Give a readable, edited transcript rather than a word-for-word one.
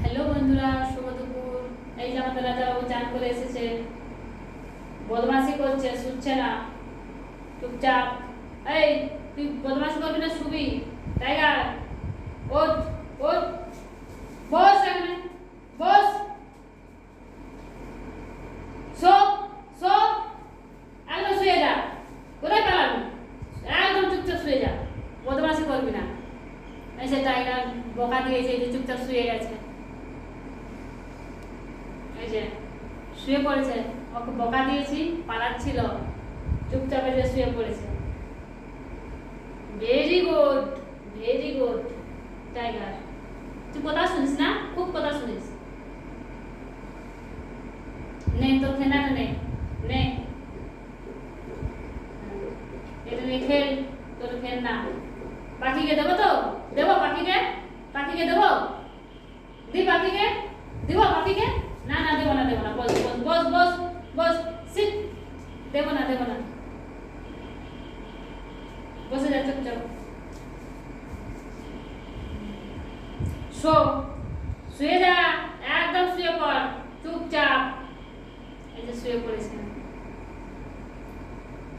Hello বন্ধুরা, শুভ দুপুর। এই যে আমাদের রাজাবাবু চান করে এসেছে, বদমাশি করছে, শুচ্ছে না চুপচাপ। এই, তুই বদমাশি করবি না, শুবি? টাইগার, ওঠ, ওঠ, বস এখানে, বস, শো, শো, একদম শুয়ে যা। কোথায় পালাবি? একদম চুপচাপ শুয়ে যা, বদমাশি করবি না। এই যে টাইগার বকা দিয়েছে, এই যে চুপচাপ শুয়ে গেছে, এই যে শুয়ে পড়েছে। ওকে বকা দিয়েছি, পালাচ্ছিল, চুপচাপ এসে শুয়ে পড়েছে। Very good, very good tiger. তুই কথা শুনিস না, খুব কথা শুনিস। নে তোর খেলাটা নে, নে এটা নে, খেল, তোর খেল না। পাখিকে দেবো তো, দেবো পাখিকে, পাখিকে দেবো, দি পাখিকে, দিব পাখিকে। না না, দেবো না, দেবো না, বস বস বস বস বস, সিট, দেবো না, দেবো না, বসে যা চুপচাপ। শো, শুয়ে যা।